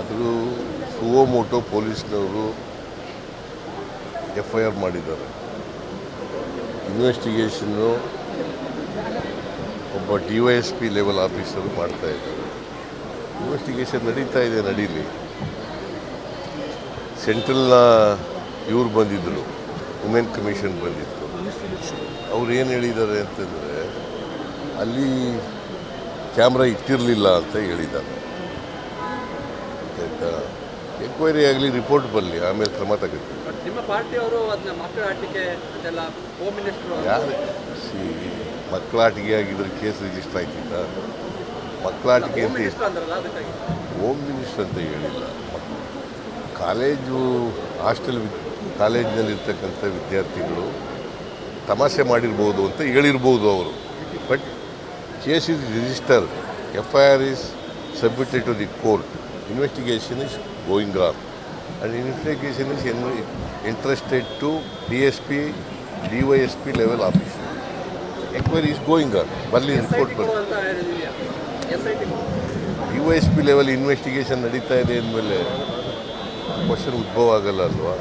ಅದು ಸುವೋಮೋಟೋ ಪೊಲೀಸ್ನವರು FIR ಮಾಡಿದ್ದಾರೆ. ಇನ್ವೆಸ್ಟಿಗೇಷನ್ನು ಒಬ್ಬ DYSP ಲೆವೆಲ್ ಆಫೀಸರು ಮಾಡ್ತಾಯಿದ್ದಾರೆ. ಇನ್ವೆಸ್ಟಿಗೇಷನ್ ನಡೀತಾ ಇದೆ, ನಡೀಲಿ. ಸೆಂಟ್ರಲ್ನ ಇವ್ರು ಬಂದಿದ್ದರು, ವುಮೆನ್ ಕಮಿಷನ್ ಬಂದಿತ್ತು. ಅವ್ರು ಏನು ಹೇಳಿದ್ದಾರೆ ಅಂತಂದರೆ ಅಲ್ಲಿ ಕ್ಯಾಮ್ರಾ ಇಟ್ಟಿರಲಿಲ್ಲ ಅಂತ ಹೇಳಿದ್ದಾರೆ. ಆಯಿತಾ, ಎಂಕ್ವೈರಿ ಆಗಲಿ, ರಿಪೋರ್ಟ್ ಬರಲಿ, ಆಮೇಲೆ ಕ್ರಮ ತಗೋತೀವಿ. ನಿಮ್ಮ ಪಾರ್ಟಿಯವರು ಅದನ್ನ ಮಕ್ಕಳ ಆಟಿಕೆ ಅಂತೆಲ್ಲ ಹೋಮ್ ಮಿನಿಸ್ಟ್ರು ಯಾರು ಮಕ್ಕಳ ಆಟಿಕೆ ಆಗಿದ್ರೆ ಕೇಸ್ ರಿಜಿಸ್ಟರ್ ಆಯ್ತಿದ್ದ? ಮಕ್ಕಳ ಆಟಿಕೆ ಅಂತ ಹೋಮ್ ಮಿನಿಸ್ಟರ್ ಅಂತ ಹೇಳಿಲ್ಲ. ಕಾಲೇಜು ಹಾಸ್ಟೆಲ್ ಕಾಲೇಜಿನಲ್ಲಿರ್ತಕ್ಕಂಥ ವಿದ್ಯಾರ್ಥಿಗಳು ತಮಾಷೆ ಮಾಡಿರ್ಬೋದು ಅಂತ ಹೇಳಿರ್ಬೋದು ಅವರು. But case is register, FIR is submitted to the court, investigation is going on and investigation is entrusted to DSP, DYSP level officer. Inquiry is going on. Barli report barli. DYSP level investigation ನಡೀತಾ ಇದೆ ಅಂದಮೇಲೆ question ಉದ್ಭವ ಆಗಲ್ಲ ಅಲ್ವಾ?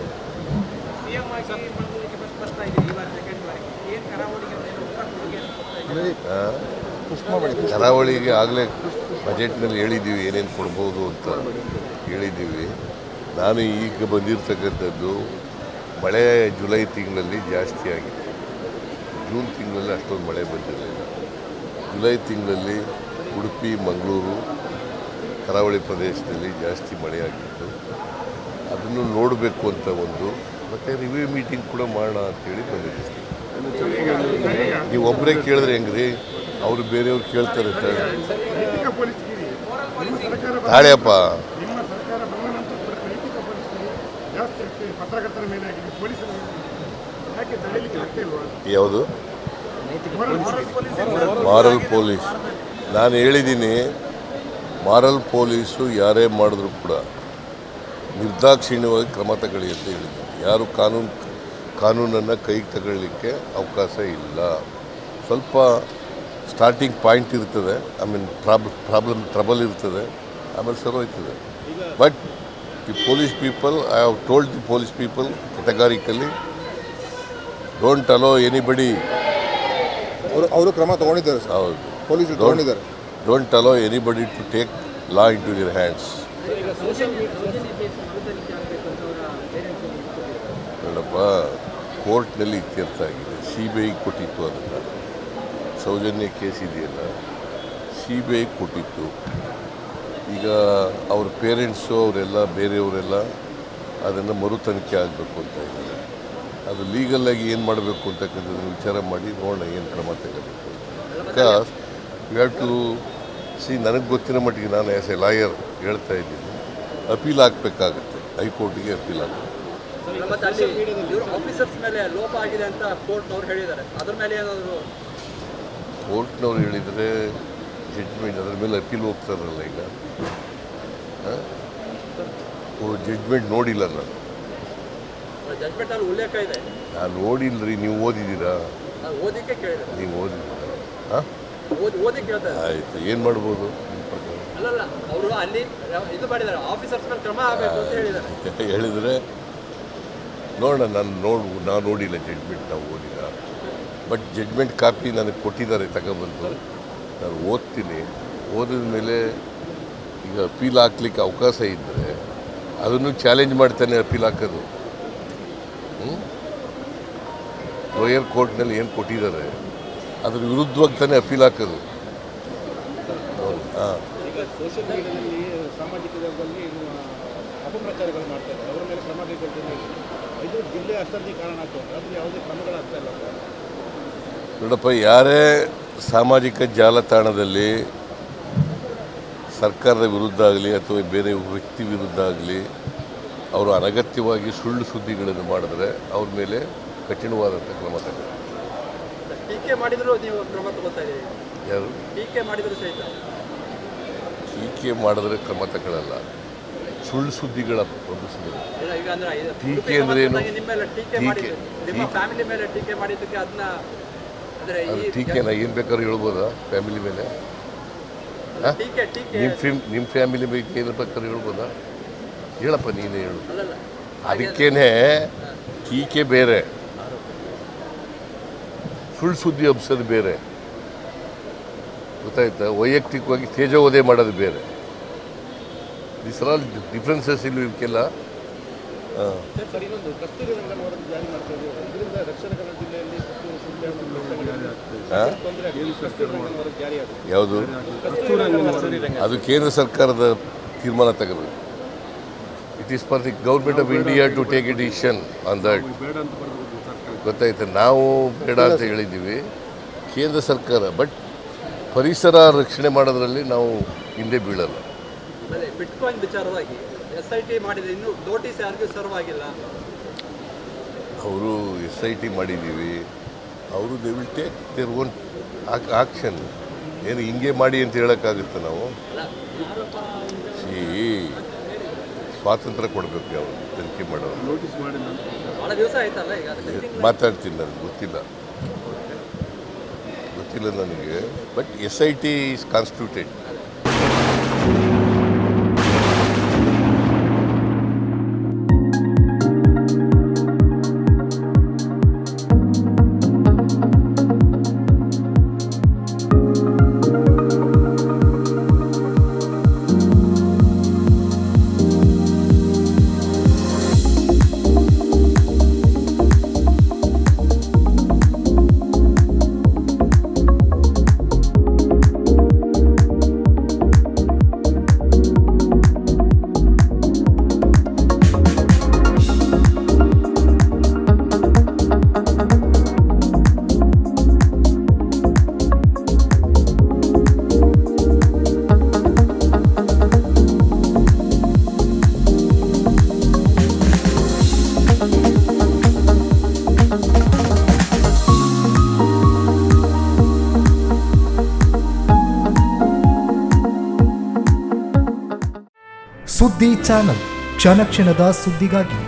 ಕರಾವಳಿಗೆ ಆಗಲೇ ಬಜೆಟ್ನಲ್ಲಿ ಹೇಳಿದ್ದೀವಿ ಏನೇನು ಕೊಡ್ಬೋದು ಅಂತ ಹೇಳಿದ್ದೀವಿ. ನಾನು ಈಗ ಬಂದಿರತಕ್ಕಂಥದ್ದು ಮಳೆ ಜುಲೈ ತಿಂಗಳಲ್ಲಿ ಜಾಸ್ತಿ ಆಗಿದೆ. ಜೂನ್ ತಿಂಗಳಲ್ಲಿ ಅಷ್ಟೊಂದು ಮಳೆ ಬಂದಿರಲಿಲ್ಲ. ಜುಲೈ ತಿಂಗಳಲ್ಲಿ ಉಡುಪಿ, ಮಂಗಳೂರು, ಕರಾವಳಿ ಪ್ರದೇಶದಲ್ಲಿ ಜಾಸ್ತಿ ಮಳೆ ಆಗಿತ್ತು. ಅದನ್ನು ನೋಡಬೇಕು ಅಂತ ಒಂದು, ಮತ್ತು ರಿವ್ಯೂ ಮೀಟಿಂಗ್ ಕೂಡ ಮಾಡೋಣ ಅಂತೇಳಿ ಬಂದಿದ್ದೀವಿ. ನೀವು ಒಬ್ಬರೇ ಕೇಳಿದ್ರೆ ಹೆಂಗ್ರಿ? ಅವರು ಬೇರೆಯವ್ರು ಕೇಳ್ತಾರೆ. ತಾಳೆಯಪ್ಪ, ಯಾವುದು ಮಾರಲ್ ಪೊಲೀಸ್? ನಾನು ಹೇಳಿದ್ದೀನಿ, ಮಾರಲ್ ಪೊಲೀಸು ಯಾರೇ ಮಾಡಿದ್ರು ಕೂಡ ನಿರ್ದಾಕ್ಷಿಣ್ಯವಾಗಿ ಕ್ರಮ ತಗೊಳ್ಳಿ ಅಂತ ಹೇಳಿದ್ದೀನಿ. ಯಾರು ಕಾನೂನನ್ನು ಕೈಗೆ ತಗೊಳ್ಳಿಕ್ಕೆ ಅವಕಾಶ ಇಲ್ಲ. ಸ್ವಲ್ಪ ಸ್ಟಾರ್ಟಿಂಗ್ ಪಾಯಿಂಟ್ ಇರ್ತದೆ, ಆಮೇಲೆ ಟ್ರಬಲ್ ಇರ್ತದೆ, ಆಮೇಲೆ ಸರಿ ಹೋಯ್ತದೆ. But the police people, I have told the police people categorically, don't allow anybody. ಅವರು ಕ್ರಮ ತಗೊಂಡಿದ್ದಾರೆ ಸರ್, ಪೊಲೀಸರು ತಗೊಂಡಿದ್ದಾರೆ. Don't allow anybody to take law into their hands. ನೋಡಪ್ಪ, ಕೋರ್ಟ್ನಲ್ಲಿ ಇತ್ಯರ್ಥ ಆಗಿದೆ. CBI ಕೊಟ್ಟಿತ್ತು ಅದನ್ನು. ಸೌಜನ್ಯ ಕೇಸ್ ಇದೆಯಲ್ಲ, CBI ಕೊಟ್ಟಿತ್ತು. ಈಗ ಅವ್ರ ಪೇರೆಂಟ್ಸು ಅವರೆಲ್ಲ ಬೇರೆಯವರೆಲ್ಲ ಅದನ್ನು ಮರು ತನಿಖೆ ಆಗಬೇಕು ಅಂತ ಇದ್ದಾರೆ. ಅದು ಲೀಗಲ್ಲಾಗಿ ಏನು ಮಾಡಬೇಕು ಅಂತಕ್ಕಂಥದ್ದನ್ನು ವಿಚಾರ ಮಾಡಿ ನೋಡೋಣ ಏನು ಕ್ರಮ ತಗೋಬೇಕು. Because you have to see, ನನಗೆ ಗೊತ್ತಿರೋ ಮಟ್ಟಿಗೆ ನಾನು ಆ್ಯಸ್ ಎ ಲಾಯರ್ ಹೇಳ್ತಾ ಇದ್ದೀನಿ, ಅಪೀಲ್ ಹಾಕಬೇಕಾಗತ್ತೆ, ಹೈಕೋರ್ಟಿಗೆ ಅಪೀಲ್ ಆಗಬೇಕು. ಕೋರ್ಟ್ನವ್ರು ಹೇಳಿದರೆ ಜಡ್ಜ್ಮೆಂಟ್ ಅದರ ಮೇಲೆ ಅಪೀಲ್ ಹೋಗ್ತಾರಲ್ಲ. ಈಗ ಜಡ್ಜ್ಮೆಂಟ್ ನೋಡಿಲ್ಲ ನಾನು ನೋಡಿಲ್ಲರಿ. ನೀವು ಓದಿದ್ದೀರಾ? ನೀವು ಓದಿದ್ದೀರಾ? ಆಯಿತು, ಏನು ಮಾಡ್ಬೋದು ಹೇಳಿದರೆ ನೋಡೋಣ. ನಾನು ನೋಡಿಲ್ಲ ಜಡ್ಜ್ಮೆಂಟ್, ನಾವು ಓದಿಲ್ಲ. ಬಟ್ ಜಡ್ಜ್ಮೆಂಟ್ ಕಾಪಿ ನನಗೆ ಕೊಟ್ಟಿದ್ದಾರೆ, ತಗೊಬಂದು ನಾನು ಓದ್ತೀನಿ. ಓದಿದ ಮೇಲೆ ಈಗ ಅಪೀಲ್ ಹಾಕ್ಲಿಕ್ಕೆ ಅವಕಾಶ ಇದ್ದರೆ ಅದನ್ನು ಚಾಲೆಂಜ್ ಮಾಡ್ತಾನೆ ಅಪೀಲ್ ಹಾಕೋದು. ಲೋಯರ್ ಕೋರ್ಟ್ನಲ್ಲಿ ಏನು ಕೊಟ್ಟಿದ್ದಾರೆ ಅದ್ರ ವಿರುದ್ಧವಾಗಿ ತಾನೇ ಅಪೀಲ್ ಹಾಕೋದು. ಹಾಂ, ನೋಡಪ್ಪ, ಯಾರೇ ಸಾಮಾಜಿಕ ಜಾಲತಾಣದಲ್ಲಿ ಸರ್ಕಾರದ ವಿರುದ್ಧ ಆಗಲಿ ಅಥವಾ ಬೇರೆ ವ್ಯಕ್ತಿ ವಿರುದ್ಧ ಆಗಲಿ ಅವರು ಅನಗತ್ಯವಾಗಿ ಸುಳ್ಳು ಸುದ್ದಿಗಳನ್ನು ಮಾಡಿದ್ರೆ ಅವ್ರ ಮೇಲೆ ಕಠಿಣವಾದಂಥ ಕ್ರಮ ತಗೊಳ್ಳಿ. ಟೀಕೆ ಮಾಡಿದ್ರು ನೀವು ಕ್ರಮ ತಗೋತಾ ಇದ್ದೀರಿ? ಯಾರು ಟೀಕೆ ಮಾಡಿದ್ರು ಸಹಿತ? ಟೀಕೆ ಮಾಡಿದ್ರೆ ಕ್ರಮ ತಗೊಳ್ಳಲ್ಲ, ಸುಳ್ಳು ಸುದ್ದಿಗಳ ಪ್ರಭುತ್ವ. ಟೀಕೆ ಅಂದ್ರೆ ಏನು? ಟೀಕೆನ ಏನು ಬೇಕಾದ್ರೂ ಹೇಳ್ಬೋದಾ ಫ್ಯಾಮಿಲಿ ಮೇಲೆ? ನಿಮ್ಮ ಫ್ಯಾಮಿಲಿ ಬಗ್ಗೆ ಏನ ಪ್ರಕಾರ ಹೇಳ್ಬೋದಾ? ಹೇಳಪ್ಪ, ನೀನೇ ಹೇಳು. ಅಲ್ಲಲ್ಲ, ಅದಕ್ಕೇನೆ ಟೀಕೆ ಬೇರೆ, ಸುಳ್ಳು ಸುದ್ದಿ ಹಬ್ಸೋದು ಬೇರೆ, ಗೊತ್ತಾಯ್ತಾ? ವೈಯಕ್ತಿಕವಾಗಿ ತೇಜೋವಧೆ ಮಾಡೋದು ಬೇರೆ. ದಿಸ್ ಆರ್ ಆಲ್ ಡಿಫ್ರೆನ್ಸಸ್ ಇಲ್ಲಿ ಇವಕ್ಕೆಲ್ಲ. ಸರ್, ಇನ್ನೊಂದು ಕಸ್ತೂರಿ ರಂಗನ್ ವರದಿ ಜಾರಿ ಮಾಡ್ತಾ ಇದ್ದೀವಿ. ಇದರಿಂದ ದಕ್ಷಿಣ ಕನ್ನಡ ಜಿಲ್ಲೆಯಲ್ಲಿ ಪುತ್ತೂರು, ಸುಳ್ಯ ಮತ್ತು ತೊಂದರೆ ಆಗಿದೆ. ಕಸ್ತೂರಿ ರಂಗನ್ ವರದಿ ಜಾರಿ ಆಗುತ್ತೆ. ಯಾವುದು? ಅದು ಕೇಂದ್ರ ಸರ್ಕಾರದ ತೀರ್ಮಾನ ತಗೋಬೇಕು. It is for the government of India to take a decision on that. ಗೊತ್ತಾಯ್ತು, ನಾವು ಬೇಡ ಅಂತ ಹೇಳಿದ್ದೀವಿ, ಕೇಂದ್ರ ಸರ್ಕಾರ. ಬಟ್ ಪರಿಸರ ರಕ್ಷಣೆ ಮಾಡೋದ್ರಲ್ಲಿ ನಾವು ಹಿಂದೆ ಬೀಳಲ್ಲ. ಬಿಟ್ಕಾಯಿನ್ ವಿಚಾರವಾಗಿ SIT ಮಾಡಿದೆ, ಇನ್ನೂ ನೋಟಿಸ್ ಯಾರಿಗೂ ಸರ್ವ್ ಆಗಿಲ್ಲ. ಅವರು SIT ಮಾಡಿದ್ದೀವಿ, ಅವರು they will take their own action. ಏನು ಹಿಂಗೆ ಮಾಡಿ ಅಂತ ಹೇಳೋಕ್ಕಾಗುತ್ತೆ ನಾವು? ಸ್ವಾತಂತ್ರ್ಯ ಕೊಡಬೇಕು ಅವರು ತನಿಖೆ ಮಾಡೋರು. ಭಾಳ ದಿವಸ ಆಯ್ತಲ್ಲ ಈಗ ಮಾತಾಡ್ತೀನಿ, ನನಗೆ ಗೊತ್ತಿಲ್ಲ ನನಗೆ. But SIT is constituted. ಸುದ್ದಿ ಚಾನಲ್, ಕ್ಷಣ ಕ್ಷಣದ ಸುದ್ದಿಗಾಗಿ.